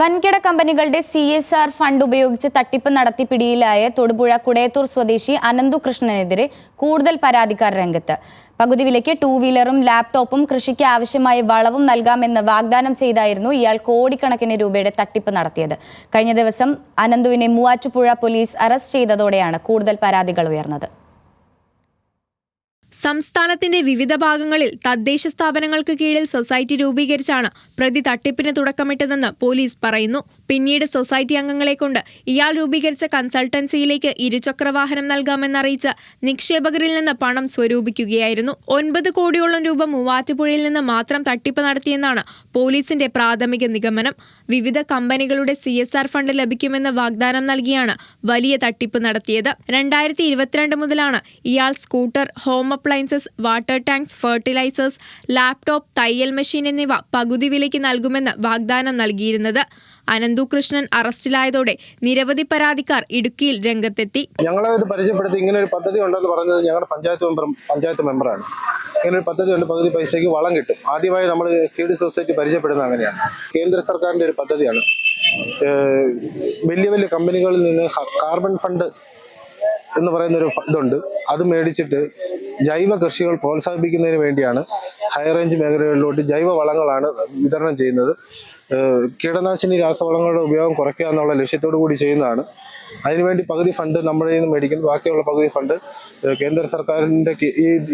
വൻകിട കമ്പനികളുടെ CSR fund ഉപയോഗിച്ച് തട്ടിപ്പ് നടത്തി പിടിയിലായ തൊടുപുഴ കുടയത്തൂർ സ്വദേശി അനന്തുകൃഷ്ണനെതിരെ കൂടുതൽ പരാതിക്കാർ രംഗത്ത്. പകുതി വിലയ്ക്ക് 2 വീലറും ലാപ്ടോപ്പും കൃഷിക്ക് ആവശ്യമായ വളവും നൽകാമെന്ന് വാഗ്ദാനം ചെയ്തായിരുന്നു ഇയാൾ കോടിക്കണക്കിന് രൂപയുടെ തട്ടിപ്പ് നടത്തിയത്. കഴിഞ്ഞ ദിവസം അനന്തുവിനെ മൂവാറ്റുപുഴ പോലീസ് അറസ്റ്റ് ചെയ്തതോടെയാണ് കൂടുതൽ പരാതികൾ ഉയർന്നത്. സംസ്ഥാനത്തിന്റെ വിവിധ ഭാഗങ്ങളിൽ തദ്ദേശ സ്ഥാപനങ്ങൾക്ക് കീഴിൽ സൊസൈറ്റി രൂപീകരിച്ചാണ് പ്രതി തട്ടിപ്പിന് തുടക്കമിട്ടതെന്ന് പോലീസ് പറയുന്നു. പിന്നീട് സൊസൈറ്റി അംഗങ്ങളെ കൊണ്ട് ഇയാൾ രൂപീകരിച്ച കൺസൾട്ടൻസിയിലേക്ക് ഇരുചക്രവാഹനം നൽകാമെന്നറിയിച്ച് നിക്ഷേപകരിൽ നിന്ന് പണം സ്വരൂപിക്കുകയായിരുന്നു. 9 കോടിയോളം രൂപ മൂവാറ്റുപുഴയിൽ നിന്ന് മാത്രം തട്ടിപ്പ് നടത്തിയെന്നാണ് പോലീസിന്റെ പ്രാഥമിക നിഗമനം. വിവിധ കമ്പനികളുടെ CSR ഫണ്ട് ലഭിക്കുമെന്ന് വാഗ്ദാനം നൽകിയാണ് വലിയ തട്ടിപ്പ് നടത്തിയത്. 2022 മുതലാണ് ഇയാൾ scooter, home appliances, water tanks, fertilizers, laptop, തയ്യൽ മെഷീൻ എന്നിവ പകുതി വിലയ്ക്ക് നൽകുമെന്ന് വാഗ്ദാനം നൽകിയിരുന്നത്. അനന്തുകൃഷ്ണൻ അറസ്റ്റിലായതോടെ നിരവധി പരാതിക്കാർ ഇടുക്കിയിൽ രംഗത്തെത്തി. ഞങ്ങളെ ഇത് പരിചയപ്പെടുത്തി ഇങ്ങനെ ഒരു പദ്ധതി ഉണ്ടെന്ന് പറഞ്ഞത് ഞങ്ങളുടെ പഞ്ചായത്ത് മെമ്പറാണ്. ഇങ്ങനെ ഒരു പദ്ധതി ഉണ്ട്, പകുതി പൈസയ്ക്ക് വളം കിട്ടും. ആദ്യമായി നമ്മൾ സീഡ് സൊസൈറ്റി പരിചയപ്പെടുന്നത് അങ്ങനെയാണ്. കേന്ദ്ര സർക്കാരിൻ്റെ ഒരു പദ്ധതിയാണ്. വലിയ വലിയ കമ്പനികളിൽ നിന്ന് കാർബൺ ഫണ്ട് എന്ന് പറയുന്നൊരു ഇതുണ്ട്. അത് മേടിച്ചിട്ട് ജൈവ കൃഷികൾ പ്രോത്സാഹിപ്പിക്കുന്നതിന് വേണ്ടിയാണ് ഹൈ റേഞ്ച് മേഖലകളിലോട്ട് ജൈവ വളങ്ങളാണ് വിതരണം ചെയ്യുന്നത്. കീടനാശിനി രാസവളങ്ങളുടെ ഉപയോഗം കുറയ്ക്കുക എന്നുള്ള ലക്ഷ്യത്തോടു കൂടി ചെയ്യുന്നതാണ്. അതിനുവേണ്ടി പകുതി ഫണ്ട് നമ്മുടെ നിന്ന് മേടിക്കുന്നത്, ബാക്കിയുള്ള പകുതി ഫണ്ട് കേന്ദ്ര സർക്കാരിന്റെ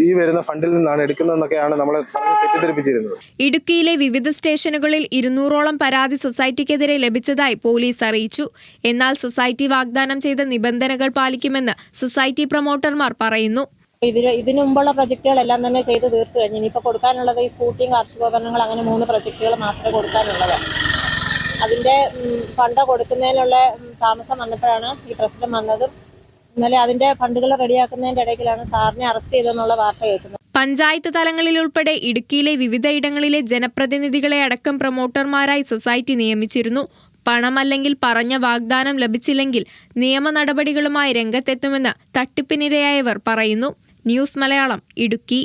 ഈ വരുന്ന ഫണ്ടിൽ നിന്നാണ് എടുക്കുന്നതെന്നൊക്കെയാണ് നമ്മളെ തെറ്റിദ്ധരിപ്പിച്ചിരുന്നത്. ഇടുക്കിയിലെ വിവിധ സ്റ്റേഷനുകളിൽ 200ഓളം പരാതി സൊസൈറ്റിക്കെതിരെ ലഭിച്ചതായി പോലീസ് അറിയിച്ചു. എന്നാൽ സൊസൈറ്റി വാഗ്ദാനം ചെയ്ത നിബന്ധനകൾ പാലിക്കുമെന്ന് സൊസൈറ്റി പ്രൊമോട്ടർമാർ പറയുന്നു. ഇതിനു മുമ്പുള്ള പ്രൊജക്റ്റുകളെല്ലാം തന്നെ ചെയ്ത് തീർത്തു കഴിഞ്ഞു. ഇനിയിപ്പോൾ കൊടുക്കാനുള്ളത് ഈ സ്കൂട്ടിയും കാർഷികോപകരണങ്ങൾ, അങ്ങനെ 3 പ്രൊജക്റ്റുകൾ മാത്രമേ കൊടുക്കാനുള്ളത്. അതിൻ്റെ ഫണ്ട് കൊടുക്കുന്നതിനുള്ള താമസം വന്നപ്പോഴാണ് ഈ പ്രശ്നം വന്നതും. ഇന്നലെ അതിൻ്റെ ഫണ്ടുകൾ റെഡിയാക്കുന്നതിൻ്റെ ഇടയ്ക്കിലാണ് സാറിനെ അറസ്റ്റ് ചെയ്തെന്നുള്ള വാർത്ത കേൾക്കുന്നത്. പഞ്ചായത്ത് തലങ്ങളിൽ ഉൾപ്പെടെ ഇടുക്കിയിലെ വിവിധ ഇടങ്ങളിലെ ജനപ്രതിനിധികളെ അടക്കം പ്രൊമോട്ടർമാരായി സൊസൈറ്റി നിയമിച്ചിരുന്നു. പണമല്ലെങ്കിൽ പറഞ്ഞ വാഗ്ദാനം ലഭിച്ചില്ലെങ്കിൽ നിയമ നടപടികളുമായി രംഗത്തെത്തുമെന്ന് തട്ടിപ്പിനിരയായവർ പറയുന്നു. ന്യൂസ് മലയാളം, ഇടുക്കി.